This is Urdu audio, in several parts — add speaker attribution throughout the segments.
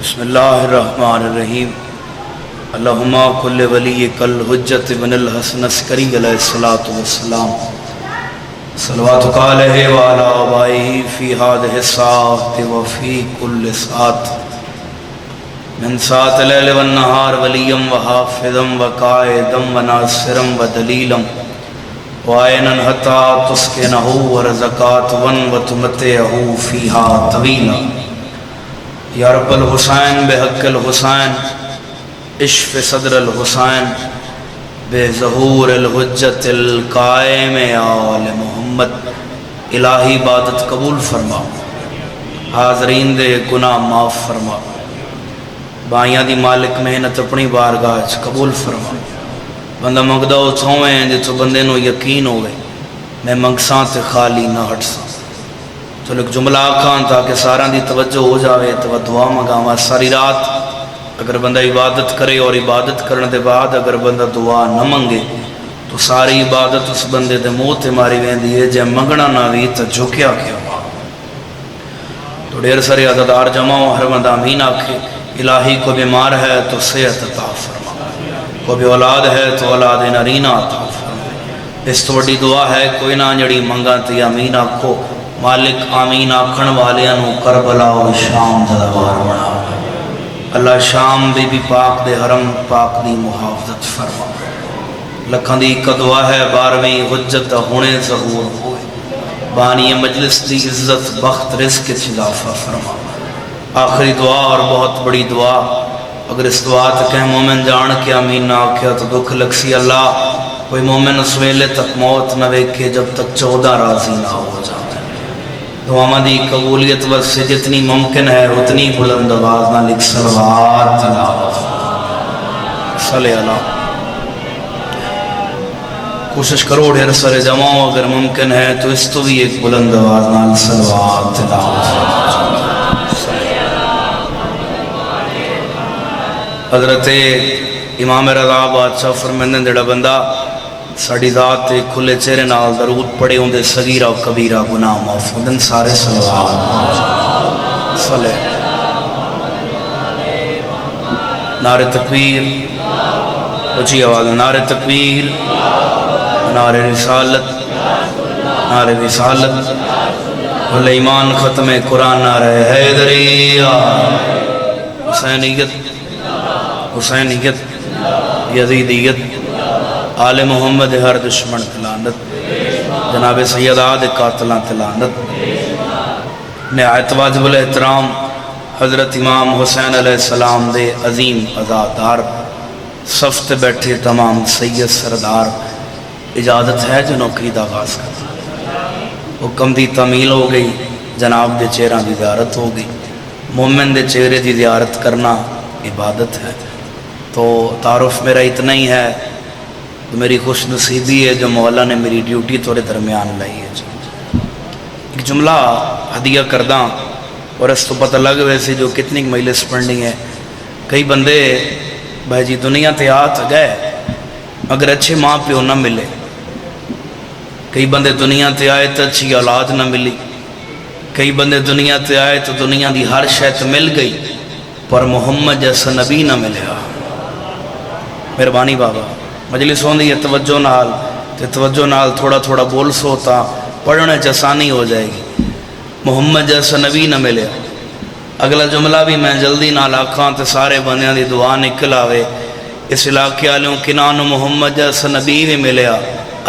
Speaker 1: بسم اللہ الرحمن الرحیم اللہم کل ولی کل حجت بن الحسن عسکری علیہ السلام صلواتک علیہ وعلا آبائہ فی هذه الساعة وفی کل ساعة من ساعة اللیل والنہار ولیم وحافظا وقائدا وناصرا ودلیلا وعینا حتی تسکنہ ورزقاتوا وتمتعہ فیہا طویلا یا رب الحسین بحق الحسین اشف صدر الحسین بے ظہور الحجت القائم آل محمد الہی عبادت قبول فرما، حاضرین دے گناہ معاف فرما، بائیاں دی مالک محنت اپنی بارگاہ قبول فرما۔ بندہ منگدا ہو چھویں جتو بندے نو یقین ہوئے میں منگساں تے خالی نہ ہٹساں۔ تو ایک جملہ آکھاں تاکہ سارا دی توجہ ہو جاوے تو دعا مگاواں ساری رات اگر بندہ عبادت کرے اور عبادت کرنے دے بعد اگر بندہ دعا نہ منگے تو ساری عبادت اس بندے دے منہ تے ماری ویندی ہے، جے منگنا نہ وی تے جھکیا کیا تو ڈھیر سارے عددار جمع ہو، ہر بندہ آمین آکھے۔ الہی کو بیمار ہے تو صحت عطا فرما، کو بھی اولاد ہے تو اولاد نرینہ عطا فرما۔ اس تو بڑی دعا ہے کوئی نہ جڑی منگا تے آمین آکھو۔ مالک آمین آکھن والیاں نو کربلا و شام زدوار بنا، اللہ شام بی بی پاک دے حرم پاک دی محافظت فرما۔ لکھاں دی ایک دعا ہے 12ویں حجت ہونے ظہور ہوئے، بانی مجلس دی عزت بخت رزق اضافہ فرما۔ آخری دعا اور بہت بڑی دعا، اگر اس دعا تک مومن جان کے آمین نہ آکھیا تو دکھ لکسی اللہ کوئی مومن اس ویلے تک موت نہ ویکھے جب تک 14 راضی نہ ہو جائے۔ دعا دی قبولیت بس سے جتنی ممکن ہے اتنی بلند آواز نہ لکھ صلوات صلی اللہ۔ کوشش کرو ڈھیر سارے جمع ہو، اگر ممکن ہے تو اس تو بھی ایک بلند آواز نہ صلوات حضرت امام رضا بادشاہ فرمیندے جڑا بندہ ساڑی ذات تے کھلے چہرے نال درود پڑے ہوں دے صغیرہ و کبیرہ گناہ معاف ہوں دن سارے صلوات صلی نعرہ تکبیر اچھی آواز نعرہ تکبیر نعرہ رسالت نعرہ رسالت کل ایمان ختم قرآن نعرہ حیدری حسینیت حسینیت یزیدیت آل محمد ہر دشمن تلانت جناب سیداد قاتلان تلانت۔ نہایت واجب الاحترام حضرت امام حسین علیہ السلام دے عظیم عزادار صفت بیٹھے تمام سید سردار، اجازت ہے جو نوکری دا آغاز کر حکم دی تعمیل ہو گئی، جناب دے چہرہ دی زیارت ہو گئی۔ مومن دے چہرے دی زیارت کرنا عبادت ہے، تو تعارف میرا اتنا ہی ہے۔ میری خوش نصیبی ہے جو مولا نے میری ڈیوٹی تھوڑے درمیان لائی ہے۔ ایک جملہ ہدیہ کرداں اور اس تو پتہ لگ ویسے جو کتنی مجلس پڑھنی ہے۔ کئی بندے بھائی جی دنیا تے آت گئے اگر اچھے ماں پیو نہ ملے، کئی بندے دنیا تے آئے تو اچھی اولاد نہ ملی، کئی بندے دنیا تے آئے تو دنیا دی ہر شے مل گئی پر محمد جیسا نبی نہ ملیا۔ مہربانی بابا مجلس ہوندی ہے توجہ نال تھوڑا تھوڑا بول سوتا پڑھنے چسانی ہو جائے گی۔ محمد جیسا نبی نہ ملے۔ اگلا جملہ بھی میں جلدی نال آکھاں تے سارے بندیاں دی دعا نکل آوے۔ اس علاقے والوں کنانو محمد جیسا نبی بھی ملیا،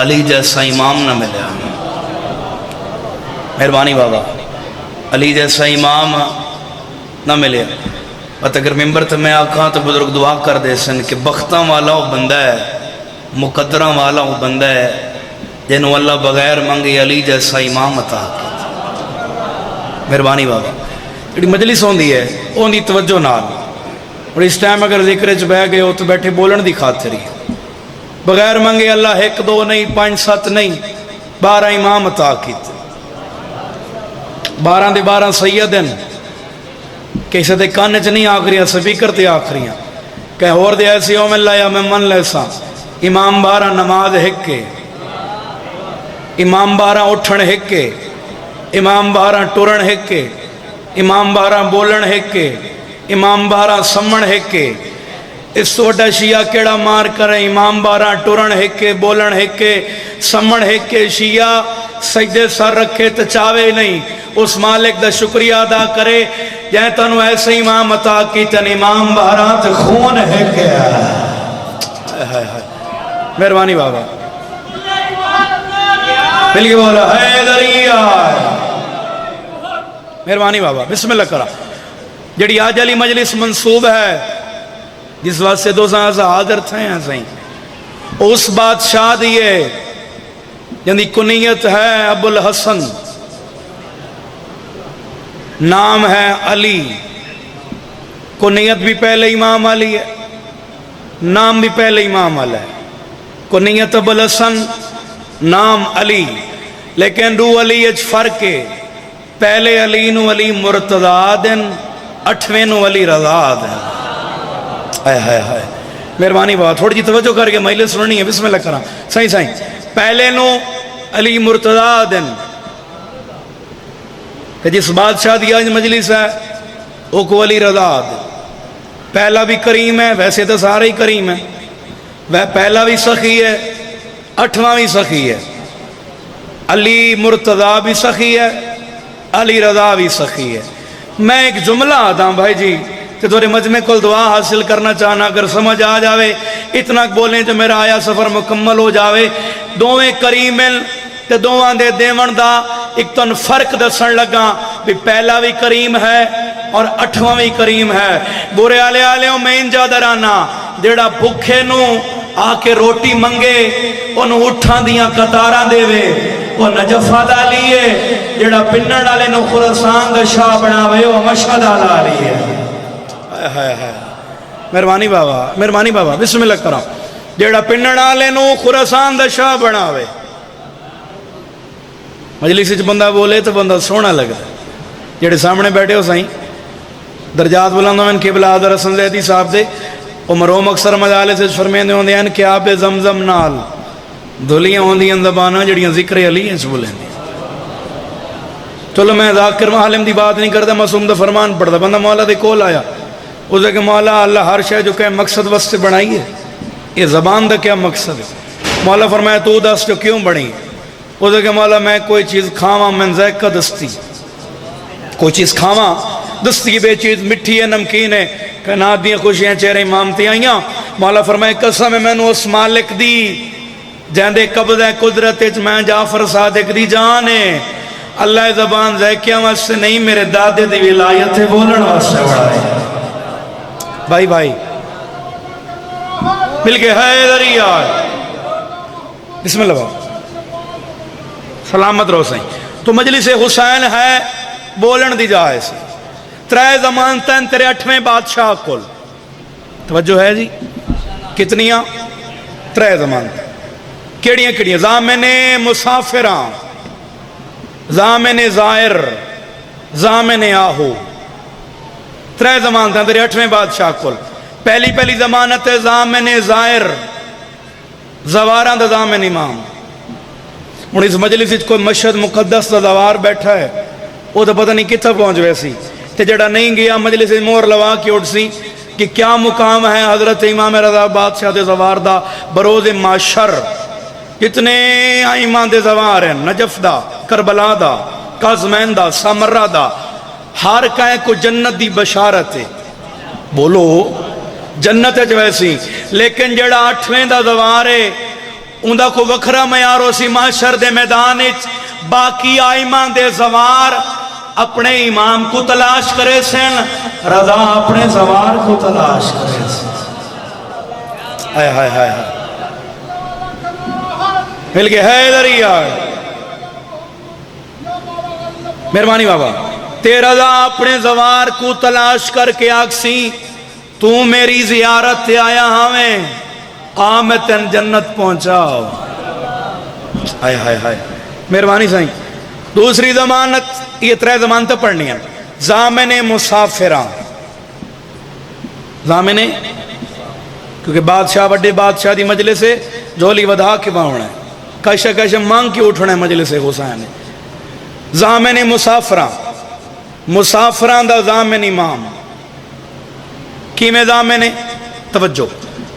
Speaker 1: علی جیسا امام نہ ملیا۔ مہربانی بابا علی جیسا امام نہ ملیا۔ بات اگر ممبر تے میں آکھاں تو بزرگ دعا کر دے سن کہ بختاں والا وہ بندہ ہے، مقدرہ والا وہ بندہ ہے جنہوں اللہ بغیر منگے علی جیسا امام عطا کیا۔ مہربانی بابا جڑی مجلس ہوندی ہے اون دی توجہ نال، اور اس ٹائم اگر ذکر چ بیٹھ گئے ہو تو بیٹھے بولن دی خاطر ہی بغیر منگے اللہ 1 2 نہیں 5 7 نہیں 12 امام عطا کیتے، 12 دے 12 سید ہیں، کسی دے کان چ نہیں آخریاں سپیکر تے آخریاں کہ اور دے ایسی او مل یا میں من لیسا۔ امام 12 نماز ہکے، امام 12 اٹھن ہکے، امام 12 ٹرن ہکے، امام بارہ بولن ہیکے، امام بارہ سمن ہیکے، اس تو وڈا شیعہ کیڑا مار کرے؟ امام بارہ ٹرن ہیکے، بولن ہیکے، سمن ہیکے، شیعہ سجدے سر رکھے تو چاوے نہیں، اس مالک دا شکریہ ادا کرے جائیں تنو ایسے امام عطا کی تن امام بارہ تے خون ہیکے۔ مہربانی بابا، مل کے بولا حیدریہ، مہربانی بابا، بسم اللہ کرا۔ جڑی آج علی مجلس منصوب ہے جس واسطے دو ساں حاضر تھے ہیں سہیں، اس بادشاہ دیئے جن کنیت ہے ابو الحسن، نام ہے علی، کنیت بھی پہلے امام علی ہے، نام بھی پہلے امام علی ہے، کنیت ابو الحسن، نام علی، لیکن رو علی اچ فرق ہے، پہلے علی نو علی مرتضیٰ دن، اٹھویں نو علی رضا دن۔ مہربانی بات، تھوڑی جی توجہ کر کے مجلس سننی ہے، بسم اللہ کرا۔ صحیح صحیح، پہلے نو علی مرتضیٰ دن، کہ جس بادشاہ دی آج مجلس ہے وہ کو علی رضا دن۔ پہلا بھی کریم ہے، ویسے تو سارے ہی کریم ہیں، وہ پہلا بھی سخی ہے، اٹھواں بھی سخی ہے، علی مرتضیٰ بھی سخی ہے، علی رضا بھی سخی ہے۔ میں ایک جملہ آتا ہوں بھائی جی کہ دورے مجمع کو دعا حاصل کرنا چاہنا، اگر سمجھ آ جاوے اتنا بولیں تو میرا آیا سفر مکمل ہو جاوے۔ دوویں کریمن تے دوواں دے دیون دا ایک تن فرق دسن لگا بھی پہلا بھی کریم ہے اور اٹھواں بھی کریم ہے۔ بورے آلے آلیوں میں انجا درانا جیڑا بھکھے نو آ کے روٹی منگے انہوں اٹھان دیاں قطاراں دے وے، وہ نجفہ دا لیے جیڑا پنڑ آلے نو خراسان دا شاہ بناوے وہ مشہد آلہ لیے۔ مہربانی بابا، مہربانی بابا، بسم اللہ کرام۔ جیڑا پنڑ آلے نو خراسان دا شاہ بناوے، مجلس اچ بندہ بولے تو بندہ سونا لگا۔ جیڑے سامنے بیٹھے ہو سائیں درجات بلندوں میں قبلہ حضرت حسن زیدی صاحب دے وہ مروم اکثر مجالے سے فرمیندے ہوندے ہیں کہ آپ زمزم نال دھولیاں ہوندیاں زباناں جڑیاں ذکر علی ہیں بولیں دی۔ چلو میں ذاکر عالم دی بات نہیں کرتا، معصوم دا فرمان پڑھتا، بندہ مولا دے کول آیا اسے کہ مولا اللہ ہر شے جو کہ مقصد واسطے بنائی ہے، یہ زبان دا کیا مقصد ہے؟ مولا فرمایا تو دس جو کیوں بنی؟ اسے کہ مولا میں کوئی چیز کھاواں میں ذائقہ دستی، کوئی چیز کھاواں دستی بے چیز مٹھی ہے نمکین ہے، کائنات دیاں خوشیاں چہرے امامتی آئیاں۔ مولا فرمائے قسم میں نو اس مالک دی جہندے قبض ہے قدرت میں جعفر صادق دی جان ہے، اللہ زبان ذائقیاں واسطے نہیں میرے دادے دی ولایت ہے بولن واسطے بڑھائے۔ بھائی بھائی مل کے حیدریہ، بسم اللہ بابا، سلامت رو سائیں۔ تو مجلس حسین ہے بولن دی جائے سے ترے زمان تین تیرے اٹھویں بادشاہ کل، توجہ ہے جی کتنیاں؟ ترے زمان کیڑیاں کیڑیاں؟ زامن مسافراں، زامن زائر، زامن آہو، ترے زمان تین تیرے اٹھویں بادشاہ کل۔ پہلی زمانت زامن زائر، زواراں دا زامن امام۔ اور اس مجلس کوئی مشہد مقدس دا زوار بیٹھا ہے وہ تو پتہ نہیں کتنا پہنچ ویسی، تے جڑا نہیں گیا مجلس مور لوا کی اٹھ سی کہ کیا مقام ہے حضرت امام رضا بادشاہ دے زوار دا بروز معاشر۔ کتنے ایمان دے زوار ہیں، نجف دا، کربلا دا، قازمین دا، سامرہ دا، ہر کہیں کو جنت دی بشارت ہے، بولو جنت ہے جو ایسی۔ لیکن جڑا اٹھویں دا زوار ہے اندہ کو وکھرا میارو سی معاشر دے میدان اچ، باقی آئیمان دے زوار اپنے امام کو تلاش کرے سن، رضا اپنے زوار کو تلاش کرے سن۔ آئے ہائے ہائے ہائے مل کے حیدریہ، مہربانی بابا، تے رضا اپنے زوار کو تلاش کر کے آکسی تو میری زیارت تے آیا ہمیں آ میں تین جنت پہنچاؤ۔ آئے ہائے ہائے مہربانی سائیں۔ دوسری ضمانت، یہ ترے ضمانتیں پڑھنی ہیں۔ زامن مسافراں، زامن کیونکہ بادشاہ بڑے بادشاہ دی مجلس سے جولی ودھا کے باؤنا ہے، کشا کشا مانگ کے اٹھنا ہے مجلس حسین۔ زامن مسافراں، مسافراں دا ضامن امام کیویں ضامن ہے؟ توجہ،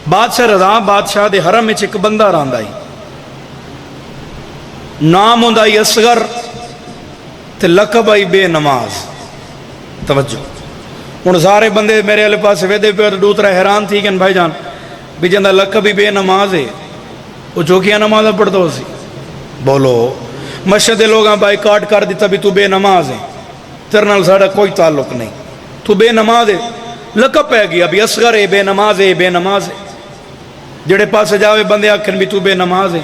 Speaker 1: بادشاہ رضا بادشاہ دے حرم وچ ایک بندہ رہندا ہے، نام ہوندا ہے اصغر تے لقب ہے بے نماز۔ توجہ، ہن سارے بندے میرے والے پاس ویدے پہ دوسرا حیران تھی کہ بھائی جان بھی جندا لقب ہی بے نماز ہے، وہ چوکیاں نماز پڑھتا ہو سی؟ بولو، مسجد دے لوگاں بائی کاٹ کر دیتا بھی تو بے نماز ہے، تیرے نال ساڈا کوئی تعلق نہیں، تو بے نماز ہے، لقب پہ گیا بھی اصغر ہے، بے نماز ہے، بے نماز ہے۔ جڑے پاس جاوے بندے آکھن بھی تو بے نماز ہے۔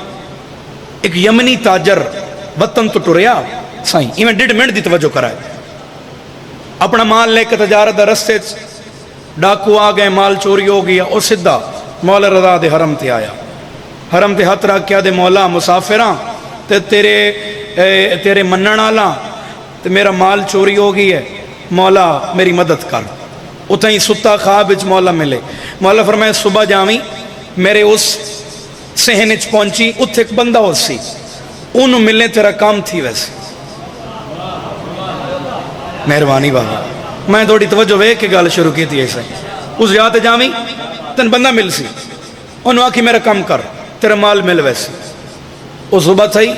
Speaker 1: ایک یمنی تاجر وطن تو ٹریا سائیں، ایویں 1.5 منٹ دی توجہ کرائے، اپنا مال لے کے تجارت دا رستے ڈاکو آ گئے، مال چوری ہو گیا، اور سدھا مولا رضا دے حرم تے آیا، حرم تے ہاتھ رکھ کے دے مولا مسافراں تے تیرے منن والا تے میرا مال چوری ہو گئی ہے، مولا میری مدد کر۔ اتھیں ستا خواب وچ مولا ملے، مولا فرمائے صبح جاویں، میرے اس صحن وچ پہنچی، اتھے ایک بندہ ہو سی، انہوں ملنے تیرا کام تھی ویسے۔ مہربانی بابا، میں تھوڑی توجہ وے کے گل شروع کی تھی ایسے، اس جاتے جاویں تن بندہ مل سی، انہوں آکھی میرا کام کر، تیرا مال مل ویسے۔ وہ صبح تھی،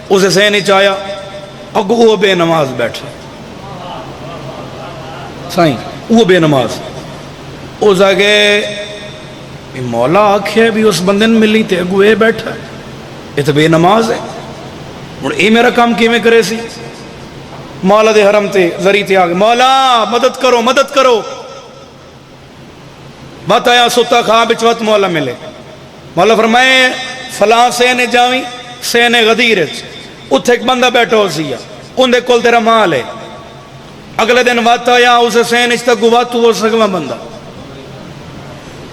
Speaker 1: اسے صحن وچ آیا، اگو وہ بے نماز بیٹھا سائیں، وہ بے نماز، اس آگے مولا آکھے بھی اس بندے نے ملی تے اگو اے بیٹھا ہے، یہ تو بے نماز ہے، اور اے میرا کام کیویں کرے سی؟ مولا دے حرم تے ذری تے آگے، مولا مدد کرو مدد کرو۔ بات آیا ستا خواب وچ وقت مولا ملے، مولا فرمائے فلاں سینے جاویں، سینے غدیر وچ، اتھے ایک بندہ بیٹھا ہو سی، ان دے کول تیرا مال ہے۔ اگلے دن وقت آیا، اسے سین اس تک گوا تو ہو سکوا بندہ،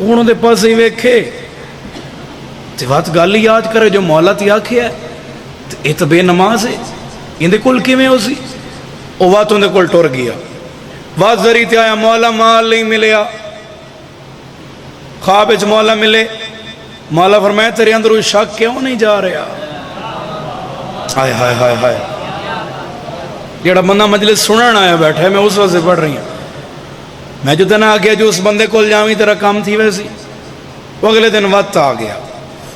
Speaker 1: انہوں دے پاس ہی ویکھے تے وقت گل یاد کرے جو مولا تی آکھے ہے، یہ تو بے نماز ہے، ان دے کول کیویں ہو سی؟ وہ وقت ان دے کول ٹر گیا، وقت ذری تے آیا، مولا مال نہیں ملیا، خواب وچ مولا ملے، مولا فرمایا تیرے اندر وہ شک کیوں نہیں جا رہا؟ ہائے ہائے ہائے ہائے، جیڑا بندہ مجلس سنن آیا بیٹھا ہے، میں اس وقت سے پڑھ رہی ہوں، میں جو تنا آگیا جو اس بندے کول جاویں تیرا کام تھی ویسی۔ وہ اگلے دن وقت آ گیا،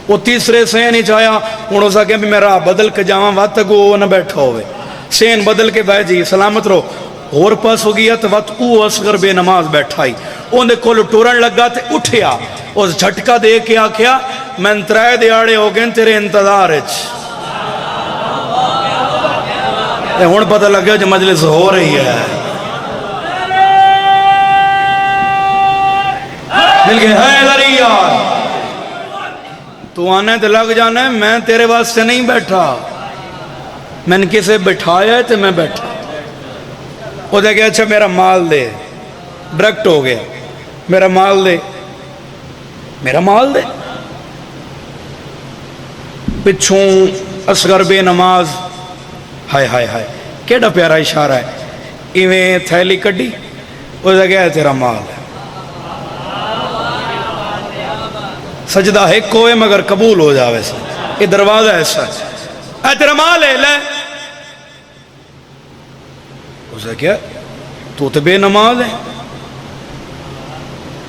Speaker 1: وہ تیسرے سین ہی چاہیا، انہوں سے کہا بھی میں راہ بدل کے جاواں، وقت تک وہ نہ بیٹھا ہوئے، سین بدل کے بھائی جی سلامت رہو، اور پاس ہو گیا تو وقت او اصغر بے نماز بیٹھا ہی، ان دے کول ٹورن لگا تے اٹھیا، اس جھٹکا دے کے آکھیا میں 3 دیہاڑے ہو گئے تیرے انتظار وچ۔ ہن پتہ لگ گیا جو مجلس ہو رہی ہے، مل گئے ہے لریا، تو آنا ہے تو لگ جانا ہے، میں تیرے واسطے نہیں بیٹھا، میں نے کسے بٹھایا ہے تو میں بیٹھا۔ وہ دے کہ اچھا میرا مال دے، ڈائریکٹ ہو گیا، میرا مال دے، میرا مال دے، پچھوں اصغر بے نماز، ہائے ہائے ہائے کیڑا پیارا اشارہ ہے، ایویں تھیلی کڈی، وہ دے کہ تیرا مال ہے، سجدہ ایک ہوئے مگر قبول ہو جاوے سے، یہ دروازہ ایسا ہے، اے تیرا مال ہے لے، اسے کیا تو بے نماز ہے،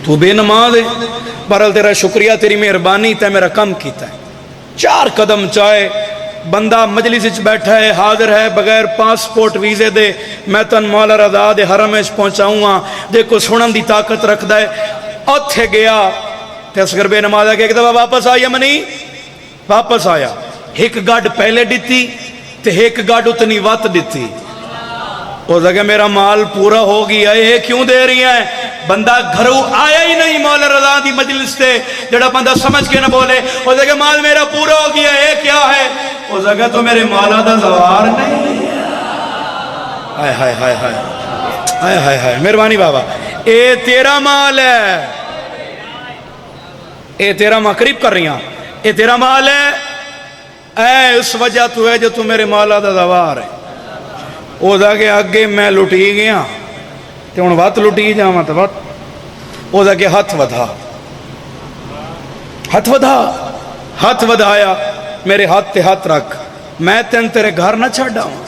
Speaker 1: تو بے نماز ہے، بہرحال تیرا شکریہ، تیری مہربانی، تے میرا کم کیتا ہے۔ 4 قدم چائے بندہ مجلس وچ بیٹھا ہے، حاضر ہے، بغیر پاسپورٹ ویزے دے میں تن مولا رضا دے حرم وچ پہنچاؤں ہاں، جے کو سنن دی طاقت رکھدا ہے، اوتھے گیا تے اصغر بے نماز ہے کہ ایک دفعہ واپس آیا، منی واپس آیا، ایک گاڑ پہلے دیتی تے ایک گاڑ اتنی وقت دیتی، وہ جگہ میرا مال پورا ہو گیا، یہ کیوں دے رہی ہیں؟ بندہ گھروں آیا ہی نہیں مولا رضا دی مجلس سے، جڑا بندہ سمجھ کے نہ بولے، وہ جگہ مال میرا پورا ہو گیا، یہ کیا ہے؟ وہ جگہ تو میرے مولا دا زوار نہیں، ہائے ہائے ہائے ہائے ہائے ہائے ہائے، مہربانی بابا، اے تیرا مال ہے، اے تیرا ماں قریب کر رہی ہیں، اے تیرا مال ہے، اے اس وجہ تو ہے جو تو میرے مولا دا زوار ہے۔ وہ دا کہ آگے میں لٹی گیا تے ہن وقت لٹی جاواں تے وقت، وہ دا کہ ہاتھ ودھا، ہاتھ ودھا، ہاتھ ودھایا، میرے ہاتھ تے ہاتھ رکھ، میں تین تیرے گھر نہ چھڑا ہوں،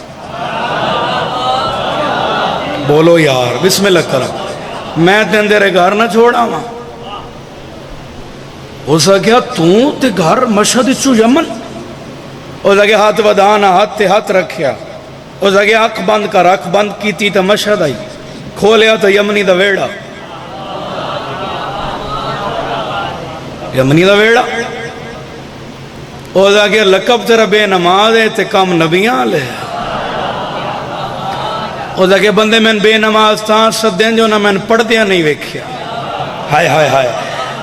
Speaker 1: بولو یار بسم اللہ کرم میں تیرے گھر نہ چھوڑا ماں ہو سکیا تے گھر مشہد چو یمن ہو سکیا ہاتھ ودانا ہاتھ تے ہاتھ رکھیا ہو سکیا اکھ بند کر اکھ بند کیتی تا مشہد آئی کھولیا تو یمنی دا ویڑا یمنی دا ویڑا ہو سکیا لقب تیرا بے نماز ہے تے کم نبیاں لے ہو سکیا بندے میں بے نماز تاں صدین جو نہ میں پڑھ دیا نہیں ویکھیا ہائے ہائے ہائے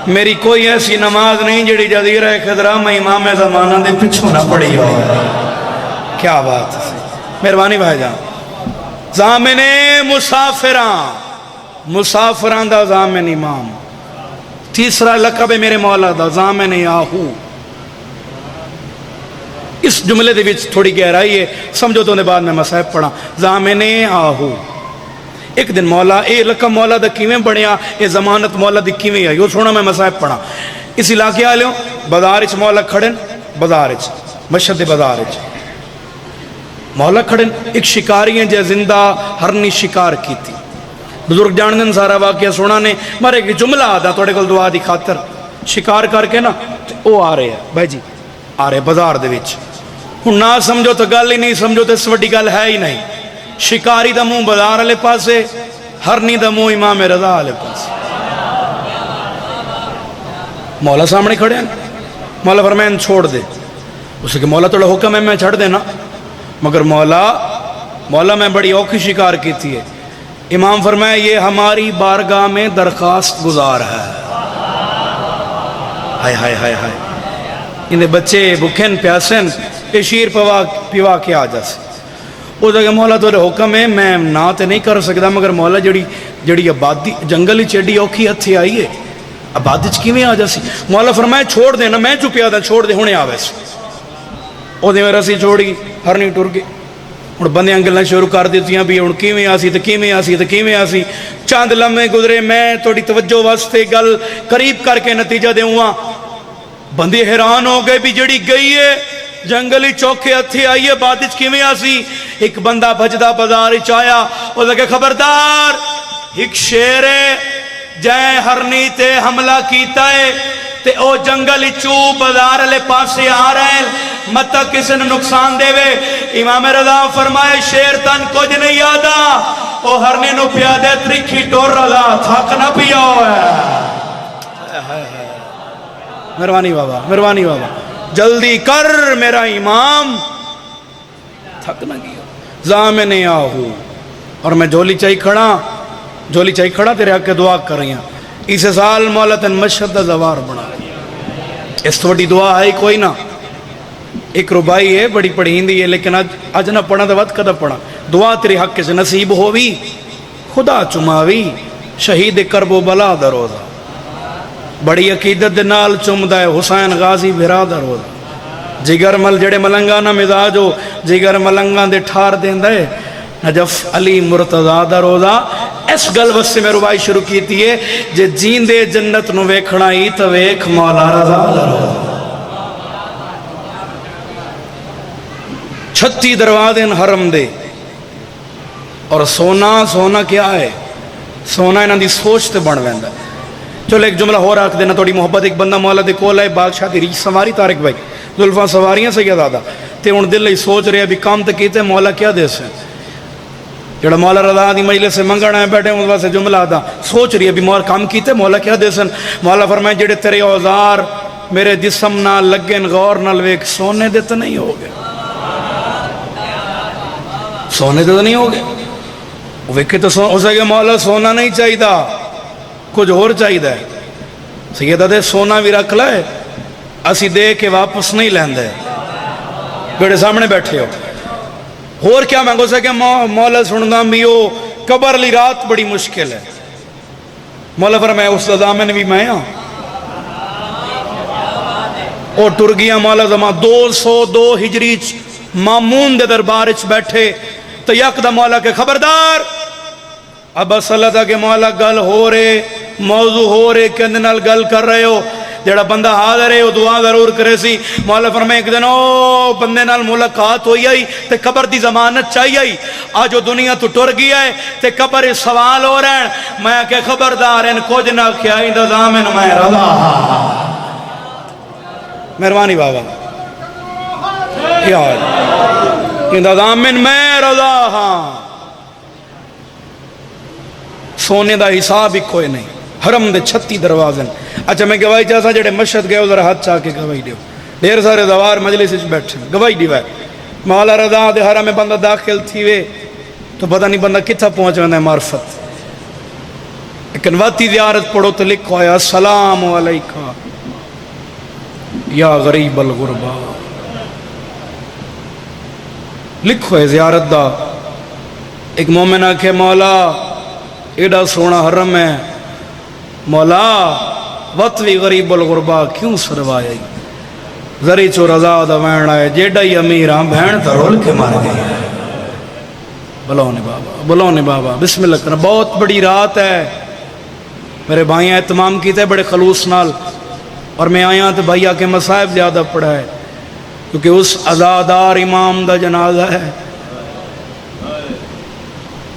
Speaker 1: میری کوئی ایسی نماز نہیں جڑی جزیرہ خضرا میں امام زمانہ دے پچھوں نہ پڑھی ہو کیا بات ہے مہربانی بھائی جان زامن مسافران دا زامن امام تیسرا لقب ہے میرے مولا دا زامن آہو اس جملے دے وچ تھوڑی گہرائی ہے سمجھو تو نے بعد میں مسائب پڑھا زامن آہو ایک دن مولا اے لقب مولا دا کیویں بڑھیا اے زمانت مولا دی کیویں آئی وہ سونا میں مسائب پڑھا اس علاقے آ لیوں بازارچ مولا کھڑن بازارچ مشہد بازارچ مولا کھڑن ایک شکاری ہیں جے زندہ ہرنی شکار کی تھی بزرگ جاندن سارا واقعہ سونا نے مارے ایک جملہ آدھا توڑے کل دعا دی خاطر شکار کر کے نا او آ رہے ہیں بھائی جی آ رہے بازار دے وچ ہن نہ سمجھو تو گل ہی نہیں سمجھو تو اس وڈی گل ہے ہی نہیں شکاری دا منہ بازار والے پاسے ہرنی دا منہ امام رضا والے پاسے مولا سامنے کھڑے ہیں مولا فرمائن چھوڑ دے اسے کہ مولا توڑا حکم ہے میں چھڑ دینا مگر مولا میں بڑی اوکھی شکار کی تھی ہے امام فرمایا یہ ہماری بارگاہ میں درخواست گزار ہے ہائے ہائے ہائے ہائے انہیں بچے بکھن پیاسن شیر پیوا کے آ جا سے وہ جگہ مولا تو حکم ہے میں نہ تے نہیں کر سکتا مگر مولا جڑی آبادی جنگل چیڈی اوکھی ہتھے آئی ہے آبادی کیویں آ جاسی مولا فرمایا چھوڑ دینا میں چپیا تھا چھوڑ دے ہونے آوے سے وہ دے میں رسی چھوڑی ہرنی ٹر گئی ہوں بندے گلیں شروع کر دیتی بھی ہوں کیویں آسی تو کیویں آسی تو کیویں آسی چاند لمحے گزرے میں تھوڑی توجہ واسطے گل قریب کر کے نتیجہ دوں بندے حیران ہو گئے بھی جڑی گئی ہے جنگلی چوکے ہتھے آئی ہے بادچ کیویں آسی ایک بندہ بھجدا بازار وچ آیا او لگے خبردار ایک شیر ہے جائے ہرنی تے حملہ کیتا ہے تے او جنگل چو بازار والے پاسے آ رہے ہیں مت کسی نے نقصان دے وے امام رضا فرمائے شیر تن کچھ نہیں آدا او ہرنی نو پیا دے ترکھی ٹور رضا تھک نہ پیا ہوا ہے مہربانی بابا جلدی کر میرا امام تھک نہ گیا زامن آہو اور میں جھولی چاہی کھڑا تیرے حق کے دعا کر رہی ہیں اس سال مولا تن مشہد زوار بنا اس تو بڑی دعا ہے کوئی نہ ایک ربائی ہے بڑی پڑھی ہندی ہے لیکن آج نہ پڑھا تو وقت کدھا پڑھا دعا تیرے حق سے نصیب ہووی خدا چماوی شہید کرب و بلا دا روزہ بڑی عقیدت دے نال چمدہ ہے حسین غازی بھرا دا روزہ جگر مل جڑے ملنگا نہ مزاج ہو جگر ملنگا دے ٹھار دین دے نجف علی مرتضی دا روزہ اس گل وس سے میں ربائی شروع کی تھی ہے جے جین دے جنت نو ویکھنا ہی تو ویکھ مولا رضا دا روزہ 36 دروازے حرم دے اور سونا کیا ہے سونا انہاں دی سوچ تے بن ویندا چلو ایک جملہ ہو رکھ دینا تھوڑی محبت ایک بندہ مولا دے کول ہے بادشاہ دی ریچ سواری طارق بھائی زلفاں سواریاں سے کیا دادا تے ہن دل ہی سوچ رہے ابھی کام تے کیتے مولا کیا دے سے جڑا مولا رضا دی مجلس سے منگنا ہے بیٹھے اس واسطے جملہ آتا سوچ رہی ہے ابھی مولا کام کیتے مولا کیا دے سن مولا فرمائے جڑے تیرے اوزار میرے جسم نہ لگن غور نہ لویک سونے دے تو نہیں ہو گئے سونے دے تو نہیں ہو گئے ویکھے تو ہو سکے مولا سونا نہیں چاہیے کچھ اور چاہیے سیدہ دے سونا بھی رکھ لائے اسی دے کے واپس نہیں لیندے بیڑے سامنے بیٹھے ہو اور کیا میں کو سکے مولا سننا بھی ہو قبر لی رات بڑی مشکل ہے مولا فرمائے اس زمان بھی میں ہاں اور ٹرگیاں مولا زمان 202 ہجری مامون دے دربارچ بیٹھے تو یک دا مولا کے خبردار اب صلی اللہ کہ مولا گل ہو رہے موضوع ہو رہے کہ اندنال گل کر رہے ہو جڑا بندہ حاضر ہے وہ دعا ضرور کرے سی. مولا فرمائے ایک دن او بندے نال ملاقات ہوئی آئی تے قبر دی ضمانت چاہیے آئی. آج وہ دنیا تو ٹر گیا ہے تے قبر سوال ہو رہے ہیں. میں کہ خبردار ان کچھ نہ کیا انتظام ان میں رضا. مہربانی بابا یار انتظام ان میں رضا. ہاں سونے دا حساب ہی کوئی نہیں. حرم دے 36 دروازے. اچھا میں گواہی چاہتا جڑے مشہد گئے ادھر ہاتھ چاہ کے گواہی دیو. ڈھیر سارے دوار مجلس وچ بیٹھے گواہی دیوائے. مولا رضا دے حرم میں بندہ داخل تھی وے تو پتہ نہیں بندہ کتھا پہنچ رہا ہے معرفت. لیکن واتی زیارت پڑھو تو لکھو ہے السلام علیکہ یا غریب الغربا. لکھو ہے زیارت دا. ایک مومن آکھے مولا ایڈا سونا حرم ہے مولا وطوی غریب الغربا کیوں سروایا. ذری چو رضا دا وین آئے جیڈا ہی امیر ہاں بہن تا رول کے مار گئی. بلونے بابا بلونے بابا بسم اللہ کرنا. بہت بڑی رات ہے میرے بھائیاں اہتمام کیتے بڑے خلوص نال. اور میں آیا تو بھائی آکے مصائب زیادہ پڑھا ہے کیونکہ اس عزادار امام دا جنازہ ہے.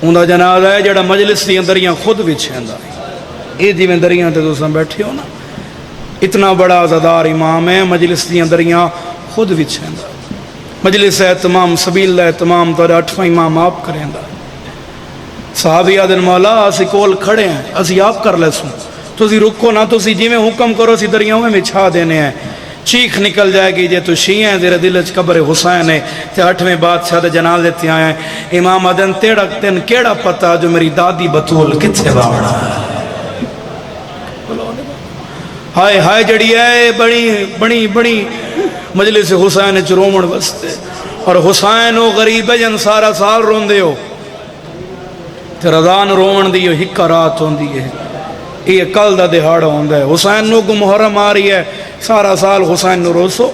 Speaker 1: ان دا جنازہ ہے جڑا مجلس دی اندریاں خود وچھیندا ہے. یہ جی میں دریاں تے دوستاں بیٹھے ہو نا اتنا بڑا عزادار امام ہے مجلس دی اندریاں خود وچھیندا. مجلس اہتمام سبیل اہتمام تو 8واں امام آپ کریں دا. صحابی آدن مولا اسی کول کھڑے ہیں اسی آپ کر لے سوں تو اسی رکو نہ تو اسی جی میں حکم کرو اسی دریاں میں چھا دینے ہیں. چیخ نکل جائے گی جے تو شیعہ ہیں تیرے دل وچ قبر حسین ہے تے 8ویں بادشاہ دے جنازے تے آئے ہیں. امام آدن تیڑا تین کیڑا پتہ جو میری دادی بطول کتھے باوڑا. ہائے ہائے جڑی ہے بڑی بڑی بڑی مجلس حسین چ رومن وستے اور حسین وہ غریب ہے جن سارا سال رون دے ہو تے رضا نو رومن دی ہکا رات ہوندی ہے. یہ کل دا دہاڑا ہوندا ہے. حسین نو کو محرم آ رہی ہے سارا سال حسین نو روسو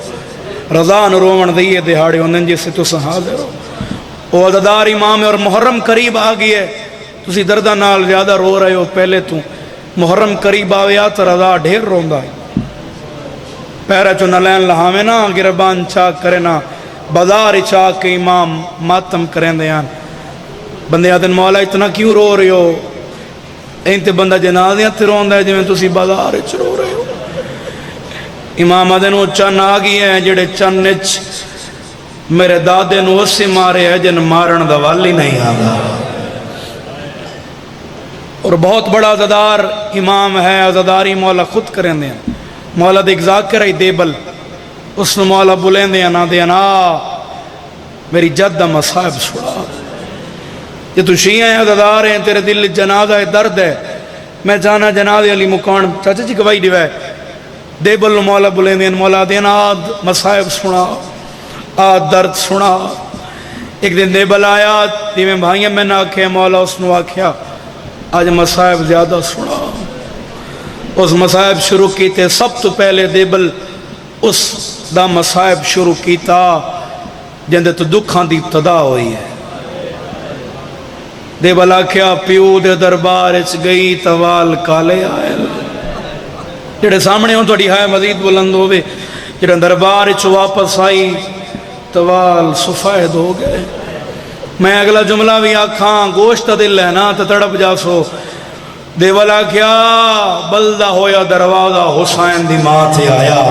Speaker 1: رضا نو رومن دی یہ دہاڑے ہوندے جس سے تساں حاضر ہو. وہ عزادار امام ہے اور محرم قریب آ گئی ہے. تسی دردہ نال زیادہ رو رہے ہو پہلے تو. محرم قریب آویا تو رضا ڈھیر روندا ہے. پیرا چو نلین لہاوے نا گربان چاک کرے نا بازار چاک کے امام ماتم کریں دیان. بندے آدن مولا اتنا کیوں رو رہے ہو. اینتے بندہ جنازیاں تے روندا ہے جویں تسی بازار وچ رو رہے ہو. امام آدن وہ چن آ گئی ہیں جڑے چن وچ میرے دادے نو اسے مارے ہے جن مارن دا والی نہیں آندا. اور بہت بڑا عزادار امام ہے. عزاداری مولا خود کریں دیں. مولا دے ذاکر ہے دیبل اس نے مولا بلیں دیں نا دیں نا میری جد دا مصائب چھڑا. یہ تو شیعہ ہیں عزادار ہیں تیرے دل جنازہ درد ہے. میں جانا جنازہ علی مکان چاچا جی گواہی دیوائے دیبل مولا بلیں دیں مولا دیں آد مصائب سنا آد درد سنا. ایک دن دیبل آیا دی میں بھائیاں میں نہ آکھے مولا اس نے آکھیا آج مصائب زیادہ سنا. اس مصائب شروع کیتے سب تو پہلے دیبل اس دا مصائب شروع کیتا جندے تو دکھان دی ابتدا ہوئی ہے. دیبل آکھیا پیو دے دربار اچ گئی توال کالے آئے. جڑے سامنے ہوں توڑی ہائے مزید بلند ہوئے. جڑے دربار اچ واپس آئی توال سفید ہو گئے. میں اگلا جملہ بھی آکھاں گوشت دل ہے نا تو تڑپ جاسو. دیبل آکھیا بلدہ ہویا دروازہ حسین دی ماں تھے آیا.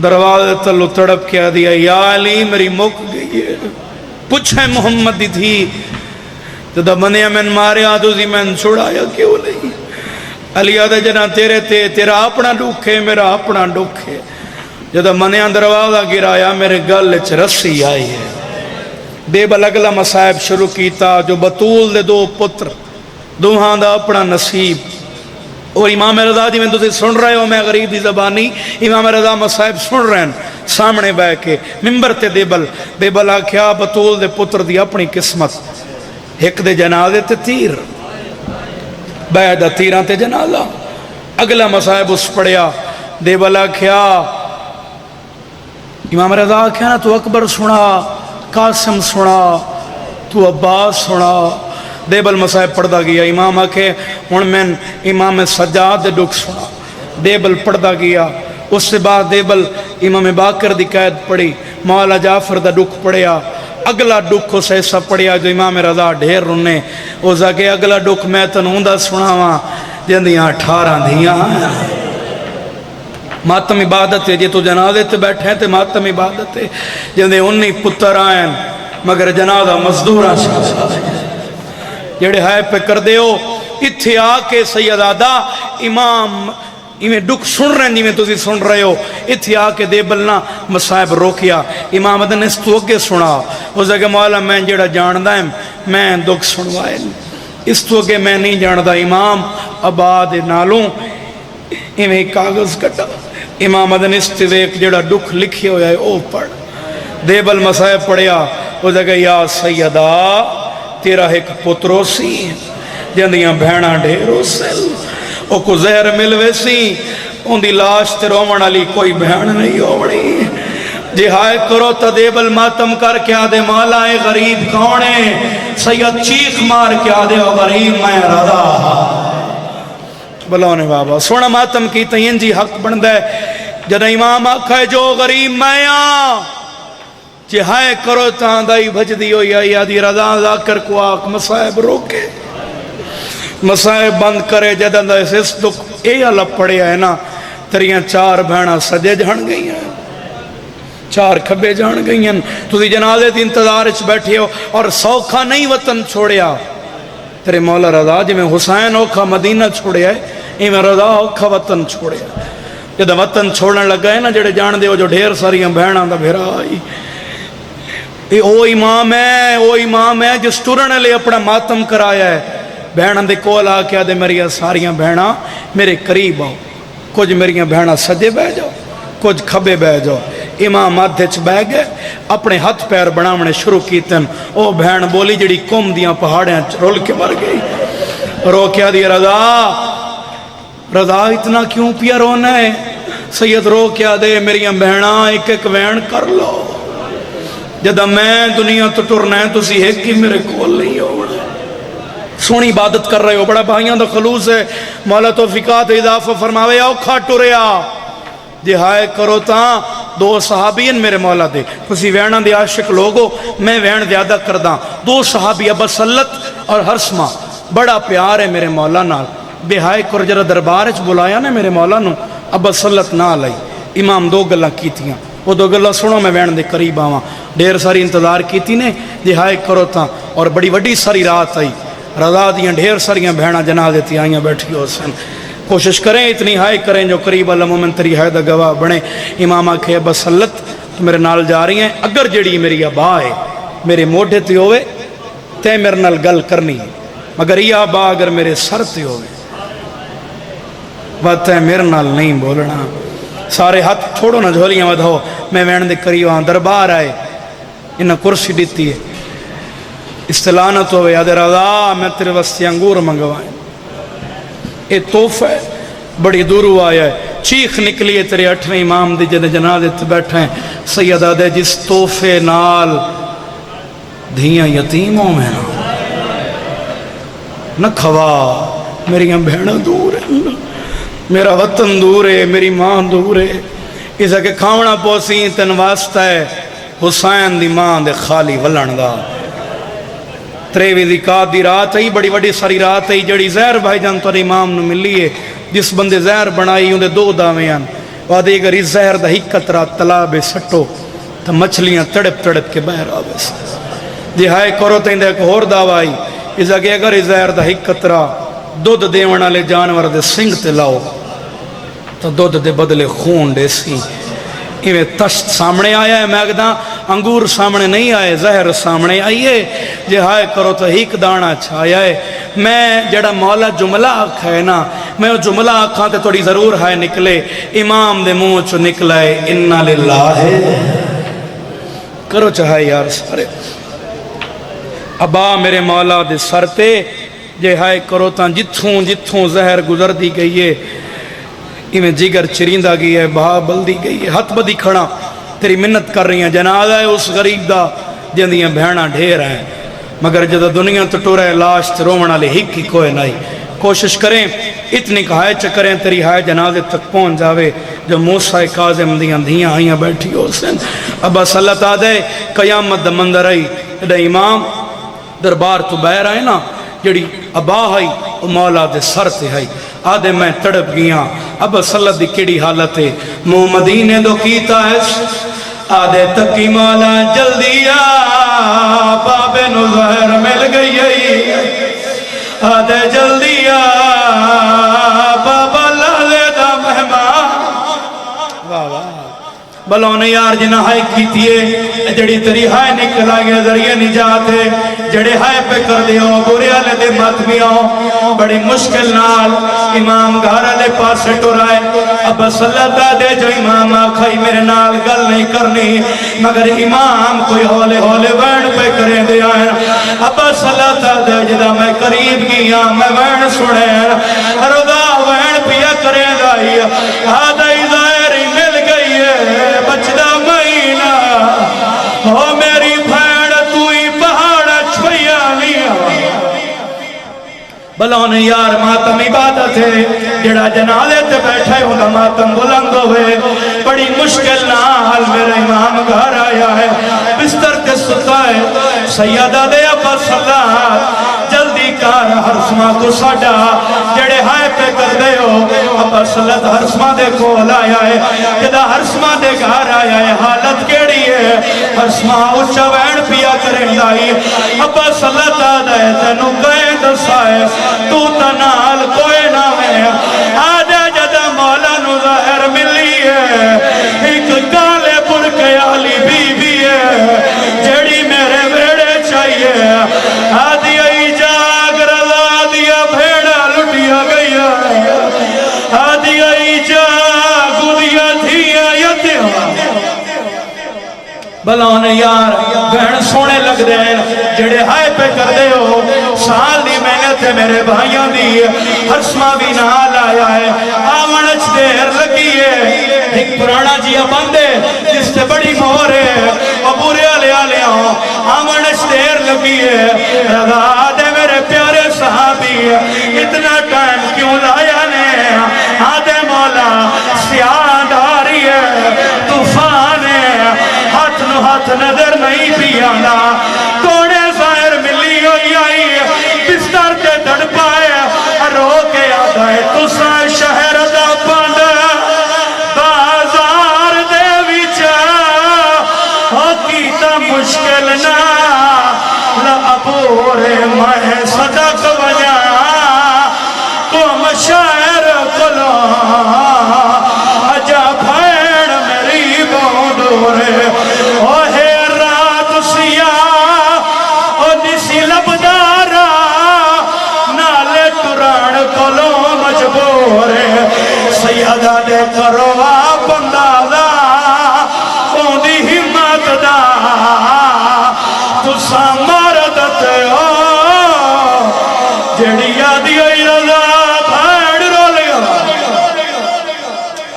Speaker 1: دروازہ تلو تڑپ کیا دیا یا علی میری مک گئی ہے. پوچھیں محمد دی تھی تو دا بندیا میں مارے آدھو زی میں چھڑایا کیوں نہیں. علی آدھے جنا تیرے تے تیرا اپنا ڈوکھ ہے میرا اپنا ڈوکھ ہے. جدہ منیا دروازہ گرایا میرے گل چ رسی آئی ہے. دیبل اگلا مصائب شروع کیتا جو بطول دے دو پتر دوہاں دا اپنا نصیب. اور امام رضا جی میں تو سن رہے ہو میں غریب دی زبانی امام رضا مصائب سن رہے ہیں سامنے بہ کے ممبر تے دیبل آکھیا بطول دے پتر دی اپنی قسمت. ایک دے جنازے تے تیر بہ دا تیران تے جنازہ. اگلا مصائب اس پڑیا. دیبل آکھیا امام رضا آکھیا نا تو اکبر سنا قاسم سنا تو عباس سنا. دیبل مصائب پڑھتا گیا. امام آکھے ہن میں امام سجاد دے ڈک سنا
Speaker 2: دیبل پڑھتا گیا. اس سے بعد دیبل امام باقر دی قید پڑھی, مولا جعفر دا دکھ پڑھیا. اگلا دکھ اس ایسا پڑھیا جو امام رضا ڈھیر رونے. اس آگے اگلا دکھ میں تنوں دا سناواں جندیاں 18 دھیاں. ماتم عبادت ہے, جی تو جنازے تے بیٹھے تے ماتم عبادت ہے. جندے 19 پتر آئیں مگر جنازہ مزدوراں جڑے ہائے پہ کر دے ہو. اتھے آ کے سیدادہ امام ایویں دکھ سن رہے ہیں جی میں تسی سن رہے ہو. اتھے آ کے دیبلنا مصائب روکیا. امام ادن اس تو اگے سنا. اس اگے مولا میں جڑا جاندہ ہے میں دکھ سنوائے, اس تو اگے میں نہیں جاندہ. امام آباد نالوں ایویں کاغذ کٹا. امام ادن اس تے ایک جڑا دکھ لکھی ہویا ہے او پڑھ. دیبل مصائب پڑھیا. اس اگے یا سیدہ تیرا ایک پترو سی جندیاں بہناں ڈھیرو سل, او کو زہر ملوے سی ان دی لاش تے رومن علی کوئی بہن نہیں ہوڑی. جی ہائے کرو تا دیبل ماتم کر کے آدھے مولا اے غریب کونے. سید چیخ مار کے آدھے او غریب میں رضا. بلونے بابا سونا ماتم کی تین جی حق بن دے. جنہ امام آکھا ہے جو غریب میں آ جی ہائے کرو تا دائی بھج دی ہوئی آئی آدھی رضا ذاکر کو آکھ مصائب روکے مسائب بند کرے. جدہ اس دکھ اے علب پڑے ہے نا تریاں 4 بہناں سجے جان گئی ہیں, 4 کھبے جان گئی ہیں. تو دی جنازے دی انتظار اچھ بیٹھے ہو اور سوکھا نہیں وطن چھوڑیا. تیرے مولا رضا جی میں حسین اوکھا مدینہ چھوڑیا ہے, یہ میں رضا اوکھا وطن چھوڑیا. جدہ وطن چھوڑنے لگا ہے نا جڑے جان دے ہو جو ڈھیر ساریاں بہناں دا بھیرا آئی. او امام ہے جس ٹرنے لے اپنا ماتم کرایا ہے. بہناں دے کول آ کے آدھے میری ساریاں بہناں میرے قریب آؤ. کچھ میری بہناں سجے بہ جاؤ, کچھ کھبے بہ جاؤ. امام آدھے چ بہ گئے, اپنے ہاتھ پیر بناونے شروع کیتن. او بہن بولی جڑی قوم دیاں پہاڑیاں رول کے مر گئی. رو کے آدھی رضا رضا اتنا کیوں پیا رونا ہے. سید رو کے آدھے میری بہناں ایک ایک وین کر لو. جدہ میں دنیا تو ٹرنا ہے تسی ایک ہی میرے کول نہیں ہونا. سونی عبادت کر رہے ہو, بڑا بھائیاں دا خلوص ہے. مولا توفیقات اضافہ فرماوے اوکھا ٹریا. جی ہائے کرو تاں 2 صحابین میرے مولا دے کسی وینہ دے عاشق لوگو میں وین زیادہ کرداں. 2 صحابی ابا سلط اور حرسمہ بڑا پیار ہے میرے مولا نال. بے ہائے کر جرہ دربار اچھ بلایا نا میرے مولا نو ابا سلط نہ لائی. امام 2 گلہ کی تھیاں, وہ 2 گلہ سنو میں وین دے قریب آواں. ڈیر ساری انتظار کی تھی نے. جی ہائے کرو تاں اور بڑی وڈی ساری رات آئی. رضا دیاں ڈھیر ساریاں بہناں جنازے تے آئیاں بیٹھی ہو سن. کوشش کریں اتنی ہائے کریں جو قریب اللہ مومن تری ہے دا گواہ بنے. امام آکھے ابا سلط تو میرے نال جا رہی ہیں, اگر جڑی میری ابا ہے میرے موڈے تے ہوئے تے میرے نال گل کرنی ہے, مگر یہ ابا اگر میرے سر تے ہوئے بات ہے میرے نال نہیں بولنا. سارے ہاتھ چھوڑو نہ جھولیاں ودھو. میں وین دے قریب آن دربار آئے, انہاں کرسی دیتی ہے. استلانت ہوئے یاد رضا میں تیرے واسطے انگور منگوائیں. اے تحفہ ہے بڑی دورو آیا ہے. چیخ نکلی ہے تیرے 8ویں امام دی جدے جنازے تے بیٹھے ہیں. سیدہ دے جس تحفے نال دھیاں یتیموں میں نہ کھوا. میری بہناں دور ہے, میرا وطن دور ہے, میری ماں دور ہے. اسے کہ کھاونا پوسی تن واسطہ ہے حسین دی ماں دے خالی ولن دا. 23 ذکات دی رات ہے, بڑی بڑی ساری رات ہے جڑی زہر بھائی جان تو امام نو ملی ہے. جس بندے زہر بنائی اندے 2 دعوے ہیں. وعدے اگر اس زہر دا ایک قطرہ تالاب سٹو تو مچھلیاں تڑپ تڑپ کے باہر آوے. جی ہائے کرو تے اندے ایک اور دعوی آئی. اس کہ اگر اس زہر دا ایک قطرہ دودھ دیون والے جانور دے سنگ تے لاؤ تو دودھ دے بدلے خون دے سی. ایویں تشت سامنے آیا ہے. میں کہتا انگور سامنے نہیں آئے, زہر سامنے آئیے. جی ہائے کرو تو ایک دانا چھایا ہے. میں جڑا مولا جملہ آکھا ہے نا, میں وہ جملہ آکھاں تے تھوڑی ضرور ہائے نکلے. امام دے منہ چو نکلا ہے اِنَّا لِلَّهِ. کرو چاہے یار سارے ابا میرے مولا دے سر تے. جی ہائے کرو تا جتھوں جتھوں زہر گزر دی گئی ہے میں جگر چریندہ گئی ہے, بہا بلدی گئی ہے. ہاتھ بدی کھڑا تیری منت کر رہی ہیں. جنازہ ہے اس غریب دا جندیاں بہناں ڈھیر ہیں, مگر جدہ دنیا تو ٹورے لاش تے رومن والے ہک ہی کوئی نہیں. کوشش کریں اتنی کہائے چکریں تیری ہائے جنازے تک پہنچ جاوے جو موسیٰ کاظم دیاں دھیاں آئیاں بیٹھی ہو سن اب بس اللہ تعالیٰ قیامت دا منظر آئی جڑا امام دربار تو باہر آئے نا جڑی ابا آئی وہ مولا دے سر تے آئی آدھے میں تڑپ گیاں اب بس اللہ دی کیڑی حالت ہے منہ مدینے دو کیتا ہے آدھے تکی مولا جلدی آ بابے نو ظاہر مل گئی آدھے جلدی آ بابا لالے دا مہمان واہ واہ بلون یار جنہ ہائے کیتیے جڑی تری ہائے نکل آگے ذریعے نجات ہے جڑے ہائے پہ کر دیو برے آلے دے مات بیاؤں بڑی مشکل نال امام گھر آلے پاسے ٹورائے اب صلح دے جو امام آکھائی میرے نال گل نہیں کرنی مگر امام کوئی ہولے ہولے وین پہ کریں دے آئیں اب صلح دے جدا میں قریب گیا میں وین سنیں رضا وین پیا کریں دائی آدھائی ظاہری مل گئی ہے بچدہ مہینہ ہو میری بھیڑ توی پہاڑ چھویا لیا بلون یار ماتم عبادت ہے جڑا جنالے تے بیٹھے ہوگا ماتم بلند ہوئے بڑی مشکل نال میرا امام گھر آیا ہے بستر کے ستا ہے سیدہ دے ابا صلاح جلدی کار حرسمہ کو ساڑا جڑے ہائے پہ کر دے ہو ابا صلاح حرسمہ دے کھول آیا ہے جدہ حرسمہ دے گھر آیا ہے حالت کیڑی ہے حرسمہ اچھا وین پیا کریں دائی ابا صلاح دے تنو گئے دسائے تو تنال کوئی نہ میں آدھے جدہ مولا نو ظاہر ملی ہے ایک کالے برکے آلی بی بی ہے جڑی میرے بیڑے چاہیے آدھی آئی جاگ رضا آدھیا بھیڑا لٹیا گیا آدھی آئی جاگ دیا دھیا یتیا بلون یار بہن سونے لگ دے جڑے ہائے پہ کر دے ہو سال دی محنت ہے میرے بھائیاں دی حرسمہ بھی نال آیا ہے آمنچ دیر لگی ہے ایک پرانا جیا بندے جس سے بڑی مہور ہے ابورے آلے آلے ہوں آمنچ دیر لگی ہے رضا دے میرے پیارے صحابی اتنا ٹائم کیوں لایا نے آدھے مولا سیاہ داری ہے طوفان ہے ہاتھ نظر نہیں پیانا کونے ظاہر ملی ہوئی آئی بستر تے دڑ پائے رو کے آدھا ہے تسا شہر دا پانڈ بازار دے وچا ہو کیتا مشکل نا لعبورے میں صدق بجا تم شہر کلو اجا بھیڑ میری بوندورے سیدہ دے کرو آپ اندازہ اوندی ہمت دا تسا مردت ہو جڑی آدھی آئی رضا بھیڑ رو لیا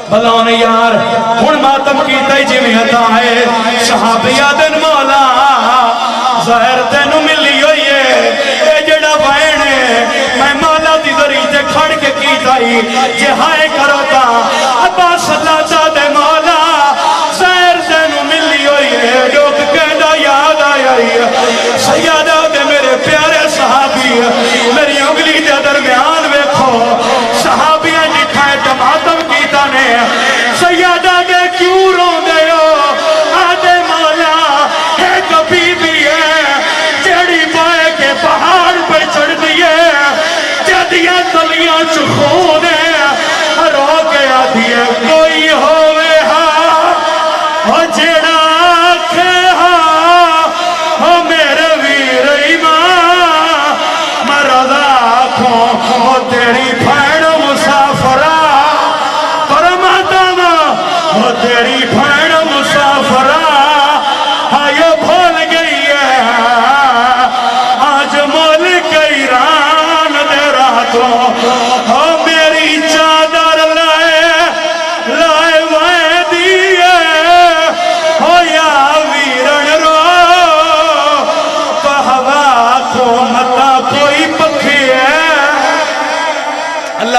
Speaker 2: بلون یار ہن ماتم کی تائی جی میں عطا ہے صحابیہ دن مولا ظاہر تینو ملی ہوئی ہے اے جڑا بھیڑ ہے میں مولا دی ذریعے تے کھڑ کے کی تائی جہائے کرو تا ابا صلاح دے مولا ظاہر تینو ملی ہوئی ہے لوگ کہنا یاد آئی سیدہ دے میرے پیارے صحابی میری انگلی دے درمیان ویکھو صحابیاں جٹھائے تماتم کیتا نے سیدہ دے کیوں رو دے ہو آدھے مولا ہے کبھی بھی ہے جیڑی بائے کے پہاڑ پہ چڑھ دیئے جدیاں تلیاں چخون ہے رو کے آدھیے کوئی ہوئے ہاں جیڑا آکھے ہاں میرے ویر ایمان مرضا آنکھوں تیری بھیڑ مسافرہ پرماتم تیری بھیڑ مسافرہ آئیو بھول گئی ہے آج ملک ایران دے راتوں میری چادر لائے